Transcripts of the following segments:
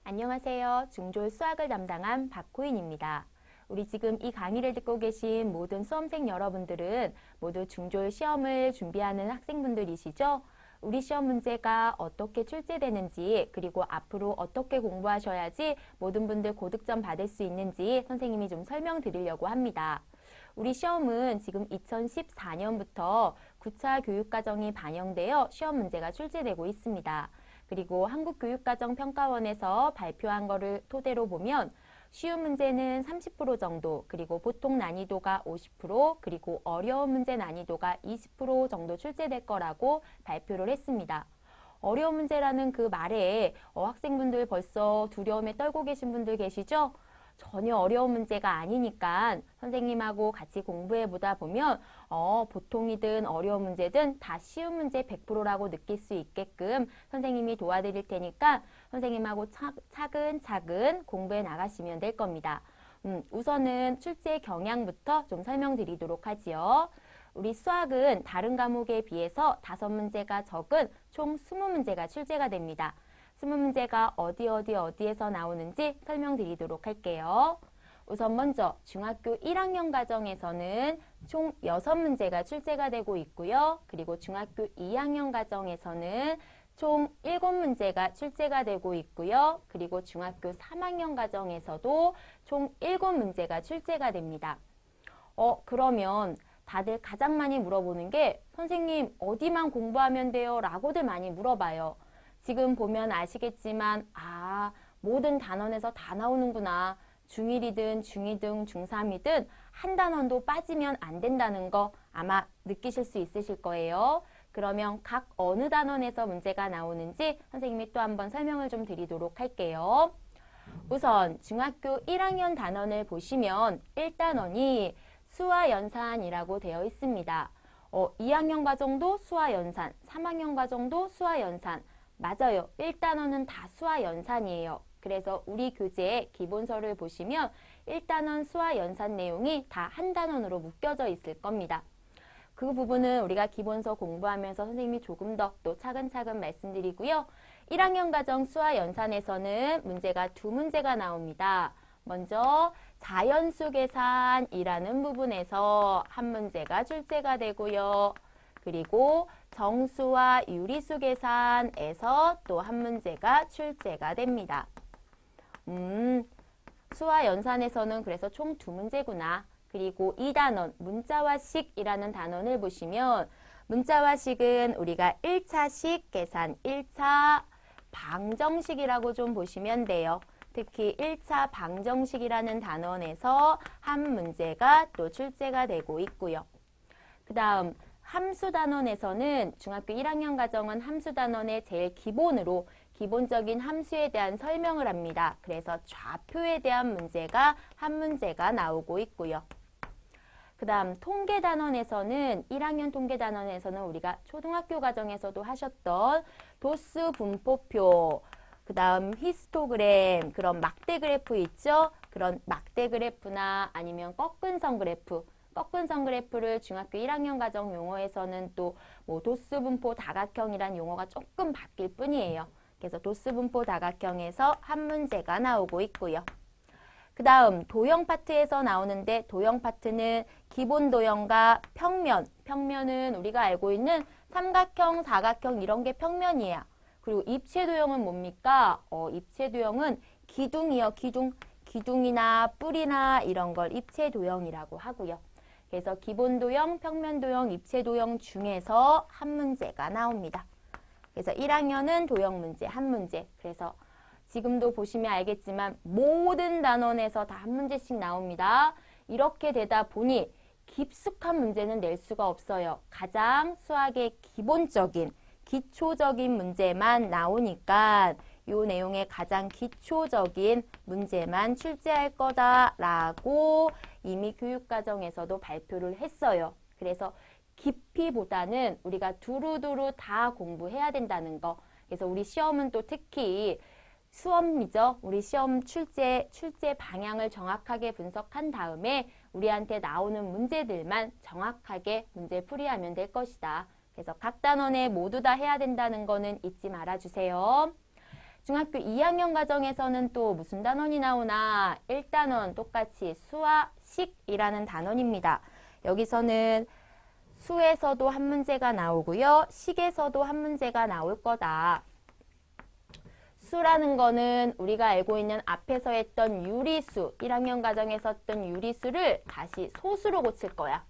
안녕하세요. 중졸 수학을 담당한 박호인입니다. 우리 지금 이 강의를 듣고 계신 모든 수험생 여러분들은 모두 중졸 시험을 준비하는 학생분들이시죠? 우리 시험 문제가 어떻게 출제되는지 그리고 앞으로 어떻게 공부하셔야지 모든 분들 고득점 받을 수 있는지 선생님이 좀 설명드리려고 합니다. 우리 시험은 지금 2014년부터 9차 교육과정이 반영되어 시험 문제가 출제되고 있습니다. 그리고 한국교육과정평가원에서 발표한 거를 토대로 보면 쉬운 문제는 30% 정도, 그리고 보통 난이도가 50%, 그리고 어려운 문제 난이도가 20% 정도 출제될 거라고 발표를 했습니다. 어려운 문제라는 그 말에 학생분들 벌써 두려움에 떨고 계신 분들 계시죠? 전혀 어려운 문제가 아니니까 선생님하고 같이 공부해 보다 보면 보통이든 어려운 문제든 다 쉬운 문제 100%라고 느낄 수 있게끔 선생님이 도와드릴 테니까 선생님하고 차근차근 공부해 나가시면 될 겁니다. 우선은 출제 경향부터 좀 설명드리도록 하지요. 우리 수학은 다른 과목에 비해서 5문제가 적은 총 20문제가 출제가 됩니다. 20문제가 어디에서 나오는지 설명드리도록 할게요. 우선 먼저 중학교 1학년 과정에서는 총 6문제가 출제가 되고 있고요. 그리고 중학교 2학년 과정에서는 총 7문제가 출제가 되고 있고요. 그리고 중학교 3학년 과정에서도 총 7문제가 출제가 됩니다. 그러면 다들 가장 많이 물어보는 게 선생님 어디만 공부하면 돼요? 라고들 많이 물어봐요. 지금 보면 아시겠지만 모든 단원에서 다 나오는구나. 중1이든 중2든 중3이든 한 단원도 빠지면 안 된다는 거 아마 느끼실 수 있으실 거예요. 그러면 각 어느 단원에서 문제가 나오는지 선생님이 또 한번 설명을 좀 드리도록 할게요. 우선 중학교 1학년 단원을 보시면 1단원이 수화연산이라고 되어 있습니다. 2학년 과정도 수화연산, 3학년 과정도 수화연산. 맞아요. 1단원은 다 수화연산이에요. 그래서 우리 교재의 기본서를 보시면 1단원 수화연산 내용이 다 한 단원으로 묶여져 있을 겁니다. 그 부분은 우리가 기본서 공부하면서 선생님이 조금 더 또 차근차근 말씀드리고요. 1학년 과정 수화연산에서는 문제가 2문제가 나옵니다. 먼저 자연수 계산이라는 부분에서 한 문제가 출제가 되고요. 그리고 정수와 유리수 계산에서 또 한 문제가 출제가 됩니다. 수와 연산에서는 그래서 총 2문제구나. 그리고 2단원 문자와식이라는 단원을 보시면 문자와식은 우리가 1차식 계산, 1차 방정식이라고 좀 보시면 돼요. 특히 1차 방정식이라는 단원에서 한 문제가 또 출제가 되고 있고요. 그 다음 함수 단원에서는 중학교 1학년 과정은 함수 단원의 제일 기본으로 기본적인 함수에 대한 설명을 합니다. 그래서 좌표에 대한 문제가 한 문제가 나오고 있고요. 그 다음 통계 단원에서는 1학년 통계 단원에서는 우리가 초등학교 과정에서도 하셨던 도수 분포표, 그 다음 히스토그램, 그런 막대 그래프 있죠? 그런 막대 그래프나 아니면 꺾은선 그래프, 꺾은선 그래프를 중학교 1학년 과정 용어에서는 또 도수 분포 다각형이란 용어가 조금 바뀔 뿐이에요. 그래서 도수 분포 다각형에서 한 문제가 나오고 있고요. 그 다음 도형 파트에서 나오는데 도형 파트는 기본 도형과 평면, 평면은 우리가 알고 있는 삼각형, 사각형 이런 게 평면이에요. 그리고 입체 도형은 뭡니까? 입체 도형은 기둥이요. 기둥이나 뿔이나 이런 걸 입체 도형이라고 하고요. 그래서 기본 도형, 평면 도형, 입체 도형 중에서 한 문제가 나옵니다. 그래서 1학년은 도형 문제, 한 문제. 그래서 지금도 보시면 알겠지만 모든 단원에서 다 한 문제씩 나옵니다. 이렇게 되다 보니 깊숙한 문제는 낼 수가 없어요. 가장 수학의 기본적인, 기초적인 문제만 나오니까 이 내용의 가장 기초적인 문제만 출제할 거다라고 이미 교육과정에서도 발표를 했어요. 그래서 깊이보다는 우리가 두루두루 다 공부해야 된다는 거. 그래서 우리 시험은 또 특히 수험이죠. 우리 시험 출제 방향을 정확하게 분석한 다음에 우리한테 나오는 문제들만 정확하게 문제 풀이하면 될 것이다. 그래서 각 단원에 모두 다 해야 된다는 거는 잊지 말아주세요. 중학교 2학년 과정에서는 또 무슨 단원이 나오나? 1단원 똑같이 수와 식이라는 단원입니다. 여기서는 수에서도 한 문제가 나오고요. 식에서도 한 문제가 나올 거다. 수라는 거는 우리가 알고 있는 앞에서 했던 유리수, 1학년 과정에서 했던 유리수를 다시 소수로 고칠 거야.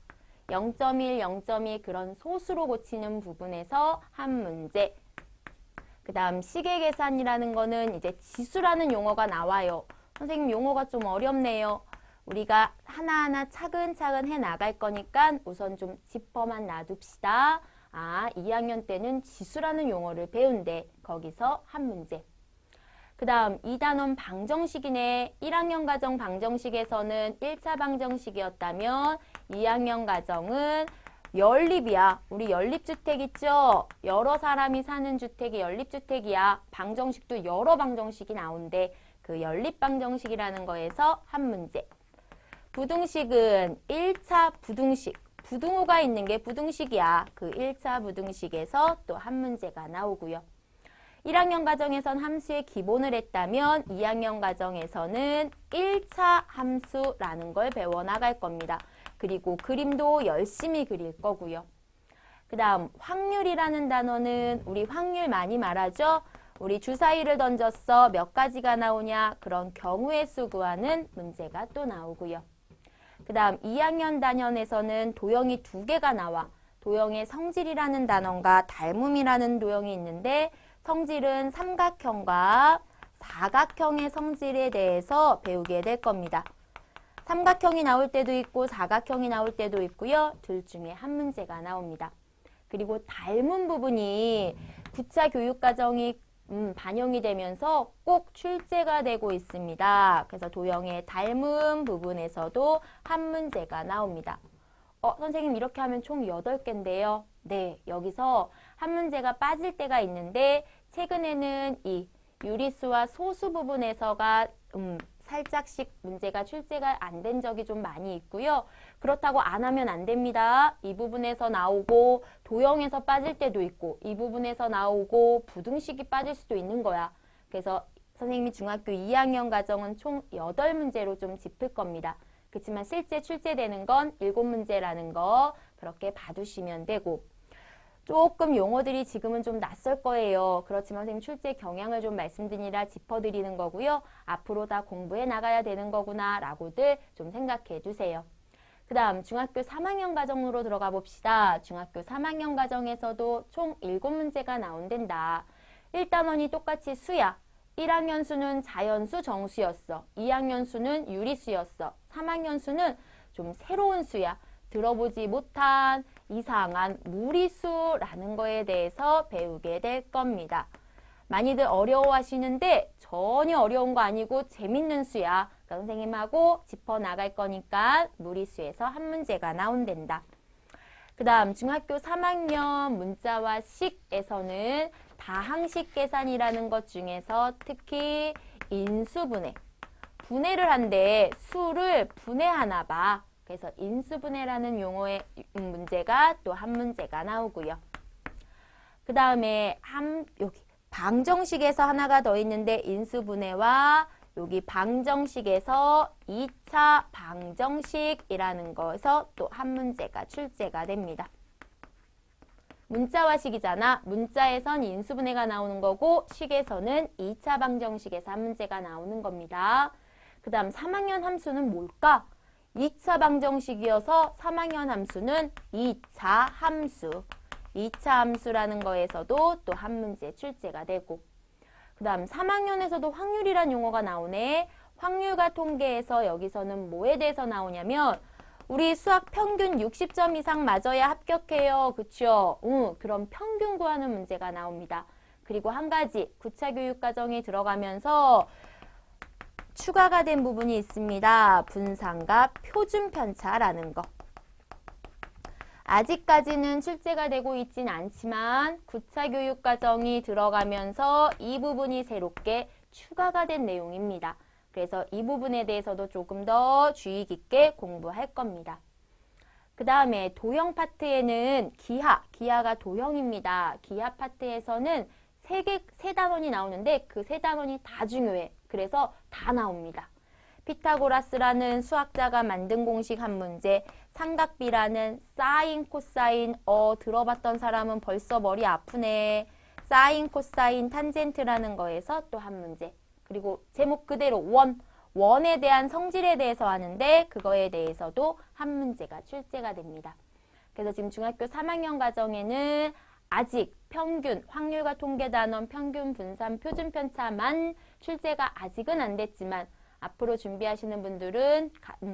0.1, 0.2 그런 소수로 고치는 부분에서 한 문제. 그 다음 식의 계산이라는 거는 이제 지수라는 용어가 나와요. 선생님 용어가 좀 어렵네요. 우리가 하나하나 차근차근 해 나갈 거니까 우선 좀 짚어만 놔둡시다. 2학년 때는 지수라는 용어를 배운대. 거기서 한 문제. 그 다음 2단원 방정식이네. 1학년 과정 방정식에서는 1차 방정식이었다면 2학년 과정은 연립이야. 우리 연립주택 있죠? 여러 사람이 사는 주택이 연립주택이야. 방정식도 여러 방정식이 나온대. 그 연립방정식이라는 거에서 한 문제. 부등식은 1차 부등식. 부등호가 있는 게 부등식이야. 그 1차 부등식에서 또 한 문제가 나오고요. 1학년 과정에선 함수의 기본을 했다면 2학년 과정에서는 1차 함수라는 걸 배워나갈 겁니다. 그리고 그림도 열심히 그릴 거고요. 그 다음 확률이라는 단어는 우리 확률 많이 말하죠? 우리 주사위를 던졌어. 몇 가지가 나오냐? 그런 경우의 수 구하는 문제가 또 나오고요. 그 다음 2학년 단원에서는 도형이 2개가 나와. 도형의 성질이라는 단원과 닮음이라는 도형이 있는데 성질은 삼각형과 사각형의 성질에 대해서 배우게 될 겁니다. 삼각형이 나올 때도 있고 사각형이 나올 때도 있고요. 둘 중에 한 문제가 나옵니다. 그리고 닮은 부분이 9차 교육과정이 반영이 되면서 꼭 출제가 되고 있습니다. 그래서 도형의 닮은 부분에서도 한 문제가 나옵니다. 선생님 이렇게 하면 총 8개인데요. 네, 여기서 한 문제가 빠질 때가 있는데 최근에는 이 유리수와 소수 부분에서가 살짝씩 문제가 출제가 안 된 적이 좀 많이 있고요. 그렇다고 안 하면 안 됩니다. 이 부분에서 나오고 도형에서 빠질 때도 있고 이 부분에서 나오고 부등식이 빠질 수도 있는 거야. 그래서 선생님이 중학교 2학년 과정은 총 8문제로 좀 짚을 겁니다. 그렇지만 실제 출제되는 건 7문제라는 거 그렇게 봐두시면 되고 조금 용어들이 지금은 좀 낯설 거예요. 그렇지만 선생님 출제 경향을 좀 말씀드리라 짚어드리는 거고요. 앞으로 다 공부해 나가야 되는 거구나 라고들 좀 생각해 두세요. 그 다음 중학교 3학년 과정으로 들어가 봅시다. 중학교 3학년 과정에서도 총 7문제가 나온단다. 1단원이 똑같이 수야. 1학년 수는 자연수 정수였어. 2학년 수는 유리수였어. 3학년 수는 좀 새로운 수야. 들어보지 못한 이상한 무리수라는 거에 대해서 배우게 될 겁니다. 많이들 어려워하시는데 전혀 어려운 거 아니고 재밌는 수야. 그러니까 선생님하고 짚어나갈 거니까 무리수에서 한 문제가 나온단다. 그 다음 중학교 3학년 문자와 식에서는 다항식 계산이라는 것 중에서 특히 인수분해. 분해를 한데 수를 분해하나 봐. 그래서 인수분해라는 용어의 문제가 또 한 문제가 나오고요. 그 다음에 여기 방정식에서 하나가 더 있는데 인수분해와 여기 방정식에서 2차 방정식이라는 거에서 또 한 문제가 출제가 됩니다. 문자와 식이잖아. 문자에선 인수분해가 나오는 거고 식에서는 2차 방정식에서 한 문제가 나오는 겁니다. 그 다음 3학년 함수는 뭘까? 2차 방정식이어서 3학년 함수는 2차 함수. 2차 함수라는 거에서도 또 한 문제 출제가 되고 그 다음 3학년에서도 확률이란 용어가 나오네. 확률과 통계에서 여기서는 뭐에 대해서 나오냐면 우리 수학 평균 60점 이상 맞아야 합격해요. 그쵸? 그럼 평균 구하는 문제가 나옵니다. 그리고 한 가지 9차 교육과정에 들어가면서 추가가 된 부분이 있습니다. 분산과 표준편차라는 거. 아직까지는 출제가 되고 있진 않지만 9차 교육과정이 들어가면서 이 부분이 새롭게 추가가 된 내용입니다. 그래서 이 부분에 대해서도 조금 더 주의 깊게 공부할 겁니다. 그 다음에 도형 파트에는 기하가 도형입니다. 기하 파트에서는 세 단원이 나오는데 그 세 단원이 다 중요해. 그래서 다 나옵니다. 피타고라스라는 수학자가 만든 공식 한 문제, 삼각비라는 사인, 코사인, 들어봤던 사람은 벌써 머리 아프네. 사인, 코사인, 탄젠트라는 거에서 또 한 문제. 그리고 제목 그대로 원에 대한 성질에 대해서 하는데 그거에 대해서도 한 문제가 출제가 됩니다. 그래서 지금 중학교 3학년 과정에는 아직 평균, 확률과 통계 단원, 평균, 분산, 표준 편차만 출제가 아직은 안 됐지만 앞으로 준비하시는 분들은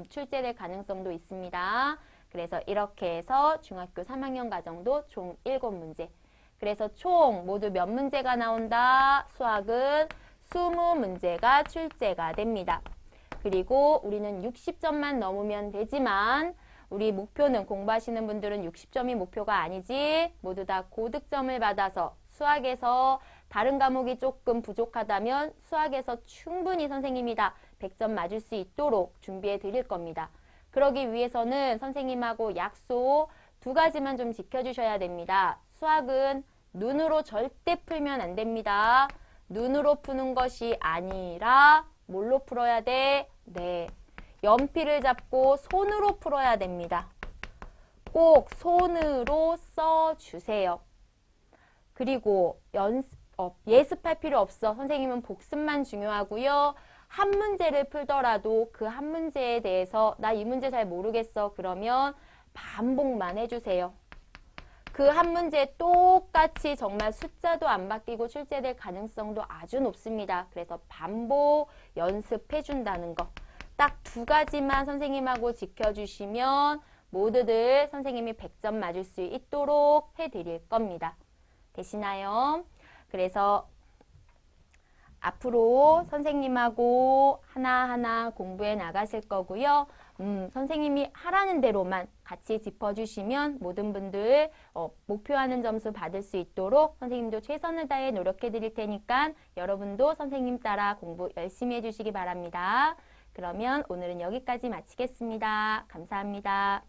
출제될 가능성도 있습니다. 그래서 이렇게 해서 중학교 3학년 과정도 총 7문제. 그래서 총 모두 몇 문제가 나온다? 수학은 20문제가 출제가 됩니다. 그리고 우리는 60점만 넘으면 되지만 우리 목표는 공부하시는 분들은 60점이 목표가 아니지 모두 다 고득점을 받아서 수학에서 다른 과목이 조금 부족하다면 수학에서 충분히 선생님이 다 100점 맞을 수 있도록 준비해 드릴 겁니다. 그러기 위해서는 선생님하고 약속 2가지만 좀 지켜주셔야 됩니다. 수학은 눈으로 절대 풀면 안 됩니다. 눈으로 푸는 것이 아니라 뭘로 풀어야 돼? 네, 연필을 잡고 손으로 풀어야 됩니다. 꼭 손으로 써주세요. 그리고 예습할 필요 없어. 선생님은 복습만 중요하고요. 한 문제를 풀더라도 그 한 문제에 대해서 나 이 문제 잘 모르겠어. 그러면 반복만 해주세요. 그 한 문제 똑같이 정말 숫자도 안 바뀌고 출제될 가능성도 아주 높습니다. 그래서 반복 연습해 준다는 거. 딱 2가지만 선생님하고 지켜주시면 모두들 선생님이 100점 맞을 수 있도록 해드릴 겁니다. 되시나요? 그래서 앞으로 선생님하고 하나하나 공부해 나가실 거고요. 선생님이 하라는 대로만 같이 짚어주시면 모든 분들 목표하는 점수 받을 수 있도록 선생님도 최선을 다해 노력해 드릴 테니까 여러분도 선생님 따라 공부 열심히 해주시기 바랍니다. 그러면 오늘은 여기까지 마치겠습니다. 감사합니다.